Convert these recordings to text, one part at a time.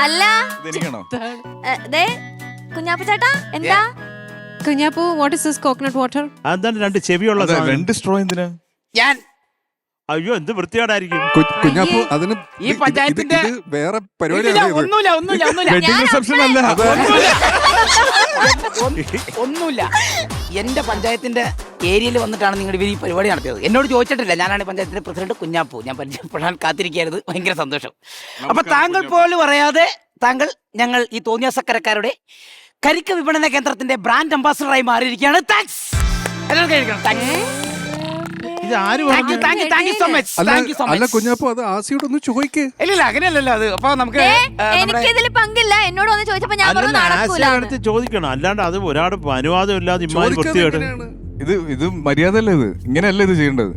അല്ല കുഞ്ഞാപ്പു ചേട്ടാ എന്താ Kunjappu what is this coconut water? അതാണ് രണ്ട് ചെവിയുള്ള രണ്ട് സ്ട്രോ എന്തിനാ? ഞാൻ അയ്യോ എന്ത് വൃത്തിയോടായിരിക്കും കുഞ്ഞാപ്പു അതിന് ഈ പഞ്ചായത്തിന്റെ വേറെ പരിപാടിയാണ്. ഒന്നുമില്ല റിസപ്ഷൻ അല്ല. ഒന്നുമില്ല. എന്റെ പഞ്ചായത്തിന്റെ ഏരിയയിൽ വന്നിട്ടാണ് നിങ്ങൾ ഇവർ ഈ പരിപാടി നടത്തിയത്. എന്നോട് ചോദിച്ചിട്ടില്ല. ഞാനാണ് പഞ്ചായത്തിന്റെ പ്രസിഡന്റ് കുഞ്ഞാപ്പു. ഞാൻ പരിചയപ്പെടാൻ കാത്തിരിക്കുകയായിരുന്നു. ഭയങ്കര സന്തോഷം. അപ്പൊ താങ്കൾ പോലും പറയാതെ താങ്കൾ ഞങ്ങൾ ഈ തോന്നിയാസക്കരക്കാരുടെ കരിക്ക് വിപണന കേന്ദ്രത്തിന്റെ ബ്രാൻഡ് അംബാസഡറായി മാറിയിരിക്കുകയാണ്. താങ്ക്സ്. അല്ല കുഞ്ഞാപ്പു അത് ആസിയോട് ഒന്ന് ചോദിക്കേ. ഇല്ല അങ്ങനെയല്ലല്ലോ അത്. അപ്പൊ നമുക്ക് എനിക്കിതിൽ പങ്കില്ല. എന്നോട് വന്ന് ചോദിച്ചപ്പോ ഞാൻ അടുത്ത് ചോദിക്കണം. അല്ലാണ്ട് അത് ഒരാളുടെ അനുവാദം ഇല്ലാതെ ഇമ്മാതിരി വൃത്തിയോട്. ഇത് മര്യാദയല്ല. ഇത് ഇങ്ങനെയല്ല ഇത് ചെയ്യേണ്ടത്.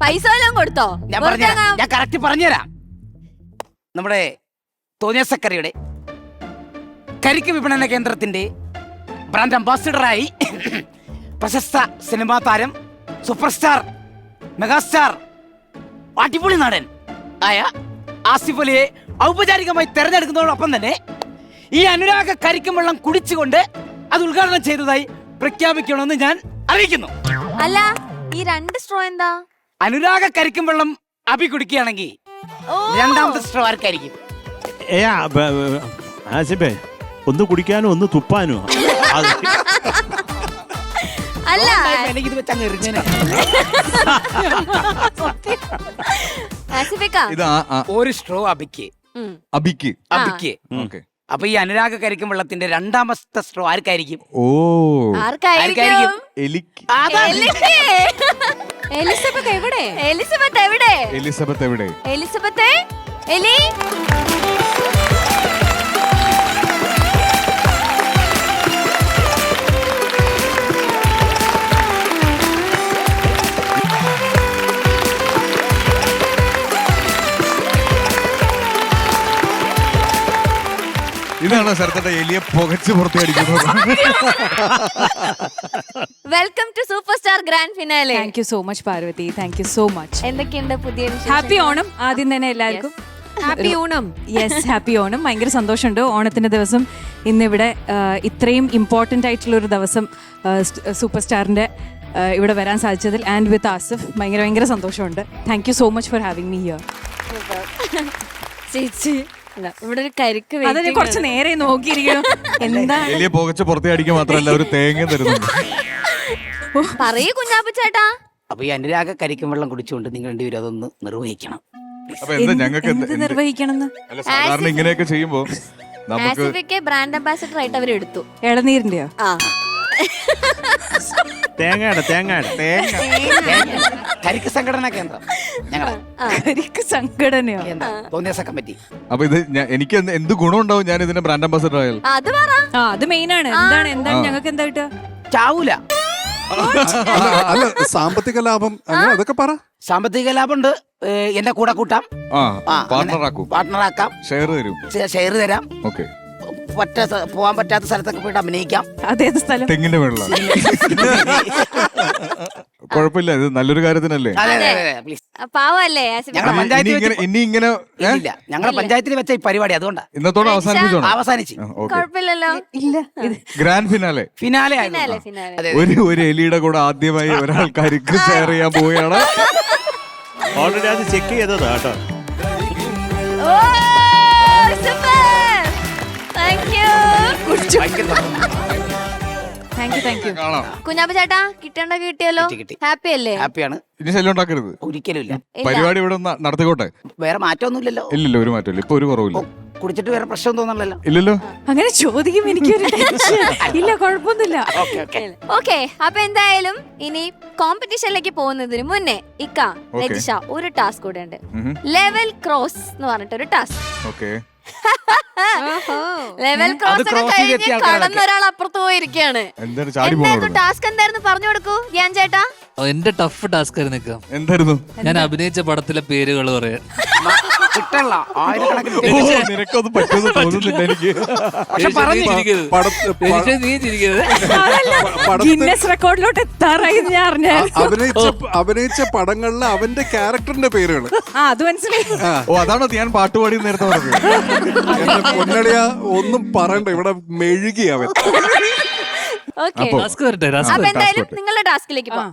പൈസ വല്ലതും കൊടുത്തോ? ഞാൻ കറക്റ്റ് പറഞ്ഞുതരാം. നമ്മുടെ തോന്നിയാസക്കരയുടെ കരിക്ക് വിപണന കേന്ദ്രത്തിന്റെ ബ്രാൻഡ് അംബാസിഡറായി പ്രശസ്ത സിനിമാ താരം, സൂപ്പർ സ്റ്റാർ, മെഗാസ്റ്റാർ, അടിപൊളി നടൻ ആയ ആസിഫ് അലിയെ ഔപചാരികമായി തെരഞ്ഞെടുക്കുന്നതോടൊപ്പം തന്നെ ഈ അനുരാഗ കരിക്കും വെള്ളം കുടിച്ചുകൊണ്ട് അത് ഉദ്ഘാടനം ചെയ്തതായി പ്രഖ്യാപിക്കണമെന്ന് ഞാൻ അറിയിക്കുന്നു. അല്ല ഈ രണ്ട് സ്ട്രോ എന്താ? അനുരാഗ കരിക്കും വെള്ളം അഭി കുടിക്കുകയാണെങ്കിൽ രണ്ടാമത്തെ സ്ട്രോ ആർക്കായിരിക്കും? ആസിഫേ ഒന്ന് കുടിക്കാനും ഒന്ന് തുപ്പാനും. അല്ല ഇത് വെച്ചങ്ങ് എറിഞ്ഞേനെ. ഒരു സ്ട്രോ അഭിക്ക്. അപ്പൊ ഈ അനുരാഗ കരിക്കും വെള്ളത്തിന്റെ രണ്ടാമത്തെ സ്ട്രോ ആർക്കായിരിക്കും? ആർക്കായിരിക്കും? എലിസബത്ത് എവിടെ? എലിസബത്ത് എവിടെ? എലിസബത്ത് എലി ഇതാണ് സ്ഥലത്തെ എലിയെ പുകച്ച് പുറത്തടിക്കുന്നത്. Welcome to Super Star Grand Finale. Thank you so much Parvathy. Thank you so much. എന്തൊക്കെയുണ്ട് പുതിയ ഹാപ്പി ഓണം. ആദ്യം തന്നെ എല്ലാവർക്കും happy Onam. Yes, happy Onam. ഭയങ്കര സന്തോഷമുണ്ട് ഓണത്തിന്റെ ദിവസം ഇന്നിവിടെ ഇത്രയും ഇമ്പോർട്ടൻ്റ് ആയിട്ടുള്ളൊരു ദിവസം സൂപ്പർ സ്റ്റാറിന്റെ ഇവിടെ വരാൻ സാധിച്ചതിൽ ആൻഡ് വിത്ത് ആസിഫ് ഭയങ്കര സന്തോഷമുണ്ട്. Thank you so much for having me here. ചേച്ചി ഇവിടെ ഒരു കരിക്ക് അതിന് കുറച്ച് നേരെ നോക്കിയിരിക്കണം. എന്താ എലിയെ പുകച്ച് പുറത്തടിക്കുക മാത്രമല്ല ഒരു തേങ്ങ തരുന്നുണ്ട്. പറയൂ കുഞ്ഞാപ്പു ചേട്ടാ. അപ്പൊ ഈ അനുരാഗ കരിക്കും വെള്ളം കുടിച്ചുകൊണ്ട് നിങ്ങൾ രണ്ടുപേരും അതൊന്ന് നിർവഹിക്കണം. അപ്പൊ എന്താ ഞങ്ങൾക്ക് നിർവഹിക്കണം? സാധാരണ ഇങ്ങനെയൊക്കെ ചെയ്യുമ്പോ ആസിഫിക്ക് ബ്രാൻഡ് അംബാസിഡർ ആയിട്ട് അവരെടുത്തു. ഇളനീരിന്റെയോ? തേങ്ങയുടെ കരിക്ക് സംഘടനാ കേന്ദ്രം കരിക്ക് സംഘടനയോ? തോന്നിയാസ കമ്മിറ്റി. അപ്പൊ ഇത് എനിക്ക് എന്ത് ഗുണം ഉണ്ടാവും ഞാൻ ഇതിന്റെ ബ്രാൻഡ് അംബാസഡർ ആയാൽ? അത് മെയിൻ ആണ്. എന്താണ് ഞങ്ങൾക്ക് എന്താ കിട്ടുക? ചാവൂല. അല്ല സാമ്പത്തിക ലാഭം അതൊക്കെ പറ. സാമ്പത്തിക ലാഭം ഉണ്ട്. എന്നെ കൂടെ കൂട്ടാം, പാർട്ട്ണറാക്കാം, ഷെയർ തരാം. ഓക്കെ. പോവാൻ പറ്റാത്ത സ്ഥലത്തൊക്കെ പോയിട്ട് അഭിനയിക്കാം. അതേത് സ്ഥലം? തെങ്ങിന്റെ വെള്ളം. കുഴപ്പമില്ല, ഇത് നല്ലൊരു കാര്യത്തിനല്ലേ. പാവല്ലേ ഇനി ഇങ്ങനെ ഞങ്ങളുടെ പഞ്ചായത്തിൽ വെച്ച ഈ പരിപാടി അതുകൊണ്ടാണ് ഇന്നത്തോടെ അവസാനിച്ചു. കുഴപ്പമില്ലല്ലോ. ഇല്ല, ഗ്രാൻഡ് ഫിനാലെ ഒരു എലിയുടെ കൂടെ ആദ്യമായി ഒരാൾക്കാർക്ക് ഷെയർ ചെയ്യാൻ പോവുകയാണ്. ഓൾറെഡി അത് ചെക്ക് ചെയ്തതാ കേട്ടോ. കുഞ്ഞാപ്പു ചേട്ടാ കിട്ടേണ്ടൊക്കെ കിട്ടിയല്ലോ. ഹാപ്പി അല്ലേ? ഹാപ്പിയാണ്. ഇനി ശല്യം ഉണ്ടാക്കരുത്. ഒരിക്കലും ഇല്ല. പരിപാടി ഇവിടെ നടത്തിക്കോട്ടെ. വേറെ മാറ്റമൊന്നുമില്ലല്ലോ. ഇല്ലല്ലോ, ഒരു മാറ്റമില്ല. ഇപ്പൊ ഒരു കുറവില്ല. കുടിച്ചിട്ട് വേറെ പ്രശ്നം തോന്നണല്ലോ. ഇല്ലല്ലോ. അങ്ങനെ ചോദിക്കും. എനിക്കൊരു ഇല്ല, കുഴപ്പമൊന്നുമില്ല. ഓക്കെ. അപ്പൊ എന്തായാലും ഇനി കോമ്പറ്റീഷനിലേക്ക് പോകുന്നതിന് മുന്നേ രജിഷ ഒരു ടാസ്ക് കൂടെ ഉണ്ട്. ലെവൽ ക്രോസ് എന്ന് പറഞ്ഞിട്ടൊരു ടാസ്ക്. ലെവൽ ക്രോസ് ഒക്കെ കഴിഞ്ഞ് കടന്നൊരാൾ അപ്പുറത്ത് പോയിരിക്കാണ്. ടാസ്ക് എന്തായിരുന്നു പറഞ്ഞു കൊടുക്കൂ ധ്യാൻ ചേട്ടാ. എന്റെ ടഫ് ടാസ്ക് ആയിരുന്നു. എന്തായിരുന്നു? ഞാൻ അഭിനയിച്ച പടത്തിലെ പേരുകൾ പറയാൻ. കിട്ടല്ല ആയിരക്കണക്കിന് ഓ, നിനക്കൊന്നും പറ്റുമെന്ന് തോന്നുന്നില്ല എനിക്ക്. പക്ഷെ പറഞ്ഞു ഗിന്നസ് റെക്കോർഡിലോട്ട് എത്താറായി ഞാൻ അറിഞ്ഞ അഭിനയിച്ച പടങ്ങളിലെ അവന്റെ ക്യാരക്ടറിന്റെ പേരുകൾ. അത് മനസ്സിലായി. ഓ, അതാണോ ഞാൻ പാട്ടുപാടി നേരത്തെ പറഞ്ഞത്? എന്റെ പൊന്നളിയ ഒന്നും പറയണ്ട, ഇവിടെ മെഴുകി അവൻ. ഓക്കെ അപ്പൊ അപ്പൊ എന്തായാലും നിങ്ങളുടെ ടാസ്കിലേക്ക് പോവാം.